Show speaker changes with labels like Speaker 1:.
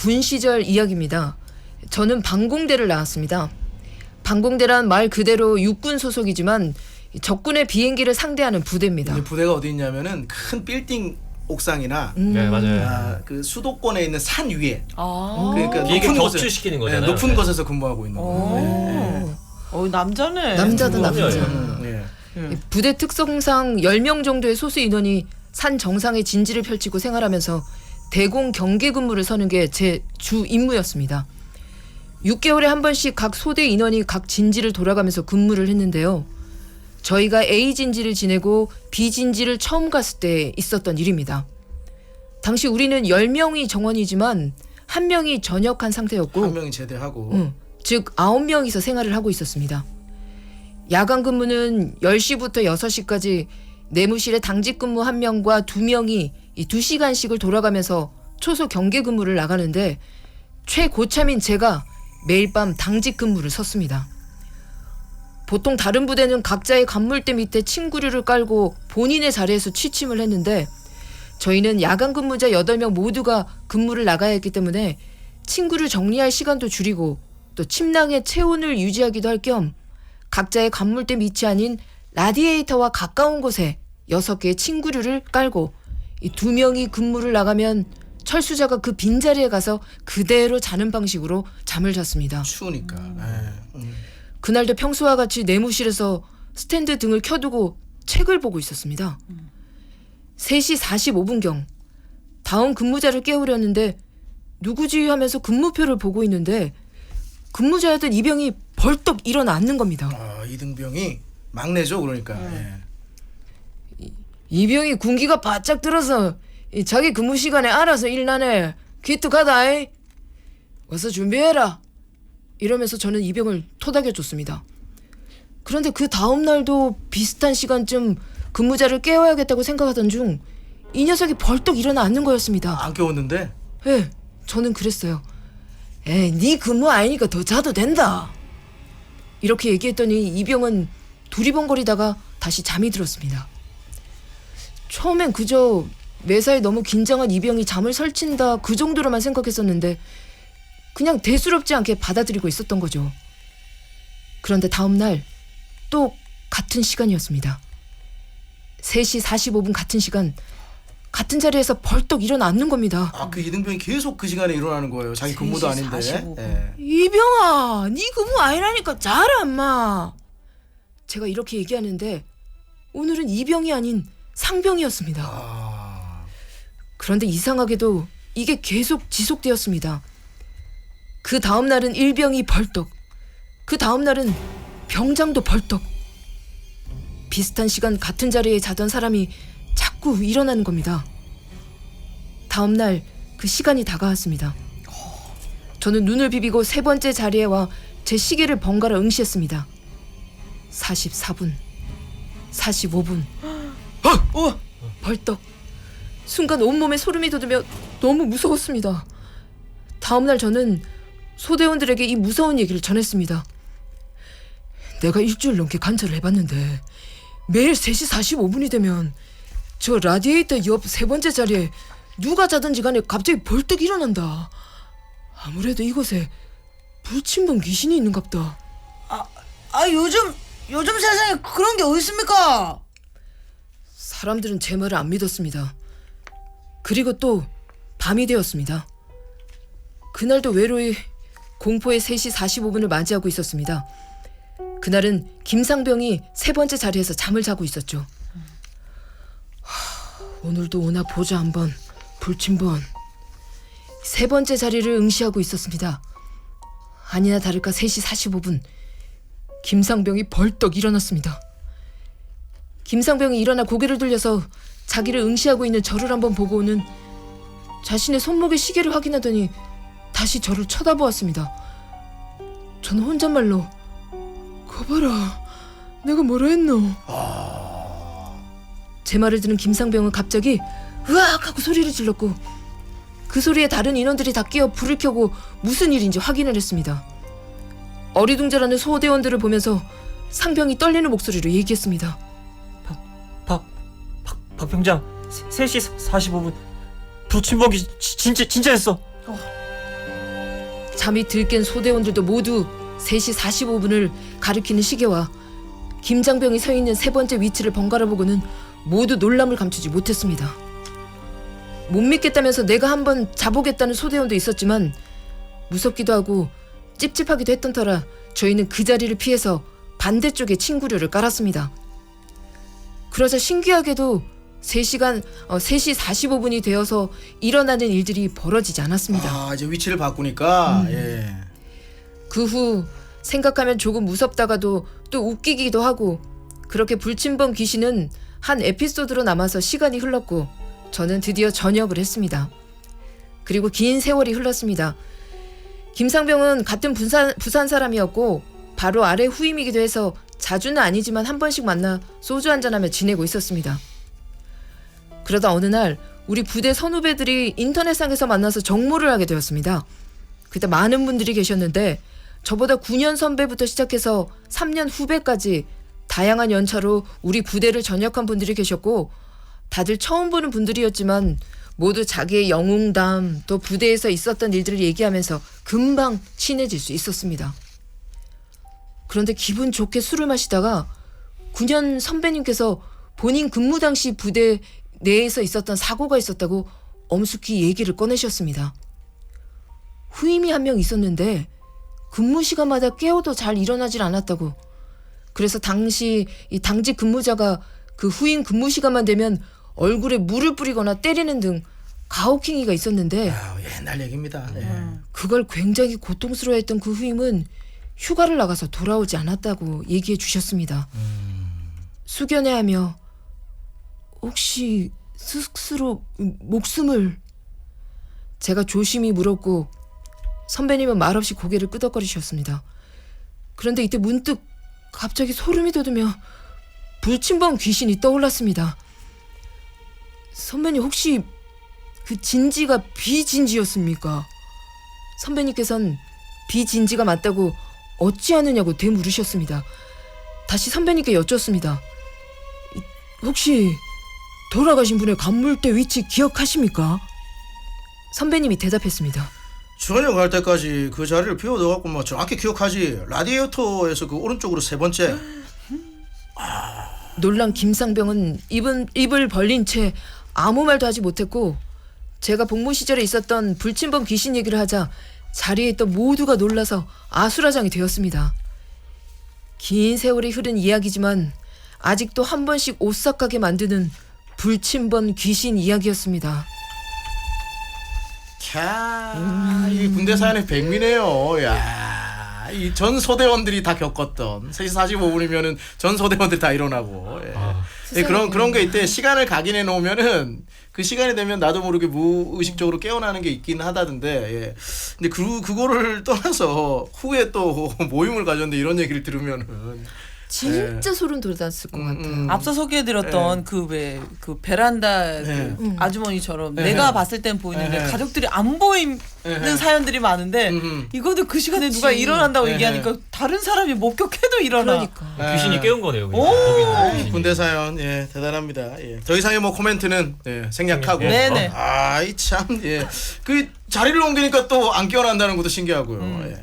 Speaker 1: 군 시절 이야기입니다. 저는 방공대를 나왔습니다. 방공대란 말 그대로 육군 소속이지만 적군의 비행기를 상대하는 부대입니다.
Speaker 2: 부대가 어디 있냐면은 큰 빌딩 옥상이나
Speaker 3: 네, 맞아요.
Speaker 2: 그 수도권에 있는 산 위에 그러니까
Speaker 3: 비행기
Speaker 2: 높은
Speaker 3: 격추시키는
Speaker 2: 곳에,
Speaker 3: 거잖아요.
Speaker 2: 높은
Speaker 3: 네.
Speaker 2: 곳에서 근무하고 있는 거예요.
Speaker 4: 남자네.
Speaker 1: 남자다 남자.
Speaker 2: 네.
Speaker 1: 부대 특성상 10명 정도의 소수 인원이 산 정상에 진지를 펼치고 생활하면서 대공 경계 근무를 서는 게 제 주 임무였습니다. 6개월에 한 번씩 각 소대 인원이 각 진지를 돌아가면서 근무를 했는데요. 저희가 A 진지를 지내고 B 진지를 처음 갔을 때 있었던 일입니다. 당시 우리는 10명이 정원이지만 1명이 전역한 상태였고
Speaker 2: 한 명이 제대하고
Speaker 1: 즉 9명이서 생활을 하고 있었습니다. 야간 근무는 10시부터 6시까지 내무실에 당직 근무 1명과 2명이 이 2시간씩을 돌아가면서 초소 경계 근무를 나가는데 최고참인 제가 매일 밤 당직 근무를 섰습니다. 보통 다른 부대는 각자의 관물대 밑에 침구류를 깔고 본인의 자리에서 취침을 했는데 저희는 야간 근무자 8명 모두가 근무를 나가야 했기 때문에 침구를 정리할 시간도 줄이고 또 침낭의 체온을 유지하기도 할 겸 각자의 관물대 밑이 아닌 라디에이터와 가까운 곳에 6개의 침구류를 깔고 이 2명이 근무를 나가면 철수자가 그 빈자리에 가서 그대로 자는 방식으로 잠을 잤습니다.
Speaker 2: 추우니까.
Speaker 1: 그날도 평소와 같이 내무실에서 스탠드 등을 켜두고 책을 보고 있었습니다. 3시 45분경 다음 근무자를 깨우려는데 누구지 하면서 근무표를 보고 있는데 근무자였던 이병이 벌떡 일어나 앉는 겁니다.
Speaker 2: 이등병이 막내죠, 그러니까.
Speaker 1: 이병이 군기가 바짝 들어서 자기 근무 시간에 알아서 일나네. 기특하다. 와서 준비해라. 이러면서 저는 이병을 토닥여줬습니다. 그런데 그 다음 날도 비슷한 시간쯤 근무자를 깨워야겠다고 생각하던 중 이 녀석이 벌떡 일어나 앉는 거였습니다.
Speaker 2: 안 깨웠는데?
Speaker 1: 예, 저는 그랬어요. 에이, 네 근무 아니니까 더 자도 된다. 이렇게 얘기했더니 이병은 두리번거리다가 다시 잠이 들었습니다. 처음엔 그저 매사에 너무 긴장한 이병이 잠을 설친다 그 정도로만 생각했었는데 그냥 대수롭지 않게 받아들이고 있었던 거죠. 그런데 다음 날 또 같은 시간이었습니다. 3시 45분 같은 시간 같은 자리에서 벌떡 일어나 앉는 겁니다.
Speaker 2: 그 이등병이 계속 그 시간에 일어나는 거예요. 자기 근무도 아닌데.
Speaker 4: 45분.
Speaker 1: 이병아, 네 근무 아니라니까 자라 엄마. 제가 이렇게 얘기하는데 오늘은 이병이 아닌 상병이었습니다. 그런데 이상하게도 이게 계속 지속되었습니다. 그 다음 날은 일병이 벌떡, 그 다음 날은 병장도 벌떡. 비슷한 시간 같은 자리에 자던 사람이 자꾸 일어나는 겁니다. 다음 날 그 시간이 다가왔습니다. 저는 눈을 비비고 3번째 자리에 와 제 시계를 번갈아 응시했습니다. 44분, 45분. 벌떡. 순간 온몸에 소름이 돋으며 너무 무서웠습니다. 다음날 저는 소대원들에게 이 무서운 얘기를 전했습니다. 내가 일주일 넘게 관찰을 해봤는데 매일 3시 45분이 되면 저 라디에이터 옆 3번째 자리에 누가 자든지 간에 갑자기 벌떡 일어난다. 아무래도 이곳에 불침번 귀신이 있는갑다.
Speaker 4: 요즘 세상에 그런 게 어디 있습니까?
Speaker 1: 사람들은 제 말을 안 믿었습니다. 그리고 또 밤이 되었습니다. 그날도 외로이 공포의 3시 45분을 맞이하고 있었습니다. 그날은 김상병이 3번째 자리에서 잠을 자고 있었죠. 오늘도 오나 보자 한번. 불침번. 3번째 자리를 응시하고 있었습니다. 아니나 다를까 3시 45분 김상병이 벌떡 일어났습니다. 김상병이 일어나 고개를 돌려서 자기를 응시하고 있는 저를 한번 보고는 자신의 손목의 시계를 확인하더니 다시 저를 쳐다보았습니다. 저는 혼잣말로 거봐라, 내가 뭐라 했노? 제 말을 들은 김상병은 갑자기 으악 하고 소리를 질렀고 그 소리에 다른 인원들이 다 깨어 불을 켜고 무슨 일인지 확인을 했습니다. 어리둥절하는 소대원들을 보면서 상병이 떨리는 목소리로 얘기했습니다.
Speaker 3: 박 병장 3시 45분 불침범기 진짜였어.
Speaker 1: 잠이 들깬 소대원들도 모두 3시 45분을 가리키는 시계와 김장병이 서 있는 세 번째 위치를 번갈아 보고는 모두 놀람을 감추지 못했습니다. 못 믿겠다면서 내가 한번 자보겠다는 소대원도 있었지만 무섭기도 하고 찝찝하기도 했던 터라 저희는 그 자리를 피해서 반대쪽에 침구류를 깔았습니다. 그러자 신기하게도 3시 45분이 되어서 일어나는 일들이 벌어지지 않았습니다.
Speaker 2: 아, 이제 위치를 바꾸니까 예.
Speaker 1: 그 후 생각하면 조금 무섭다가도 또 웃기기도 하고 그렇게 불침번 귀신은 한 에피소드로 남아서 시간이 흘렀고 저는 드디어 전역을 했습니다. 그리고 긴 세월이 흘렀습니다. 김상병은 같은 부산 사람이었고 바로 아래 후임이기도 해서 자주는 아니지만 한 번씩 만나 소주 한잔하며 지내고 있었습니다. 그러다 어느 날 우리 부대 선후배들이 인터넷상에서 만나서 정모를 하게 되었습니다. 그때 많은 분들이 계셨는데 저보다 9년 선배부터 시작해서 3년 후배까지 다양한 연차로 우리 부대를 전역한 분들이 계셨고 다들 처음 보는 분들이었지만 모두 자기의 영웅담 또 부대에서 있었던 일들을 얘기하면서 금방 친해질 수 있었습니다. 그런데 기분 좋게 술을 마시다가 9년 선배님께서 본인 근무 당시 부대 내에서 있었던 사고가 있었다고 엄숙히 얘기를 꺼내셨습니다. 후임이 한 명 있었는데 근무 시간마다 깨워도 잘 일어나질 않았다고. 그래서 당시 이 당직 근무자가 그 후임 근무 시간만 되면 얼굴에 물을 뿌리거나 때리는 등 가혹행위가 있었는데
Speaker 2: 아유, 옛날 얘기입니다. 예.
Speaker 1: 그걸 굉장히 고통스러워했던 그 후임은 휴가를 나가서 돌아오지 않았다고 얘기해 주셨습니다. 숙연해하며 혹시 스스로 목숨을 제가 조심히 물었고 선배님은 말없이 고개를 끄덕거리셨습니다. 그런데 이때 문득 갑자기 소름이 돋으며 불침번 귀신이 떠올랐습니다. 선배님 혹시 그 진지가 비진지였습니까? 선배님께서는 비진지가 맞다고 어찌하느냐고 되물으셨습니다. 다시 선배님께 여쭙습니다. 혹시 돌아가신 분의 간물대 위치 기억하십니까? 선배님이 대답했습니다.
Speaker 2: 전역 갈 때까지 그 자리를 비워둬갖고 뭐 정확히 기억하지. 라디에이터에서 그 오른쪽으로 세 번째.
Speaker 1: 놀란 김상병은 입을 벌린 채 아무 말도 하지 못했고 제가 복무 시절에 있었던 불침번 귀신 얘기를 하자 자리에 있던 모두가 놀라서 아수라장이 되었습니다. 긴 세월이 흐른 이야기지만 아직도 한 번씩 오싹하게 만드는 불침번 귀신 이야기였습니다.
Speaker 2: 캬, 이 군대 사연의 백미네요. 야, 이 전 소대원들이 다 겪었던 3시 45분이면은 전 소대원들 다 일어나고. 예. 예, 그런 게 있대. 시간을 각인해 놓으면은 그 시간이 되면 나도 모르게 무의식적으로 깨어나는 게 있긴 하다던데. 예. 근데 그거를 떠나서 후에 또 모임을 가졌는데 이런 얘기를 들으면은
Speaker 1: 진짜 소름 돋았을 것 같아요.
Speaker 4: 앞서 소개해드렸던 그 베란다 그 아주머니처럼 내가 봤을 땐 보이는데 가족들이 안 보이는 사연들이 많은데 이거도 그 시간에 누가 일어난다고 얘기하니까 다른 사람이 목격해도 일어나.
Speaker 1: 그러니까.
Speaker 3: 귀신이 깨운 거네요. 그냥.
Speaker 2: 아, 군대 사연 예 대단합니다. 예. 더 이상의 뭐 코멘트는 예, 생략하고.
Speaker 4: 네네.
Speaker 2: 아이 참 예. 그 자리를 옮기니까 또 안 깨어난다는 것도 신기하고요. 예.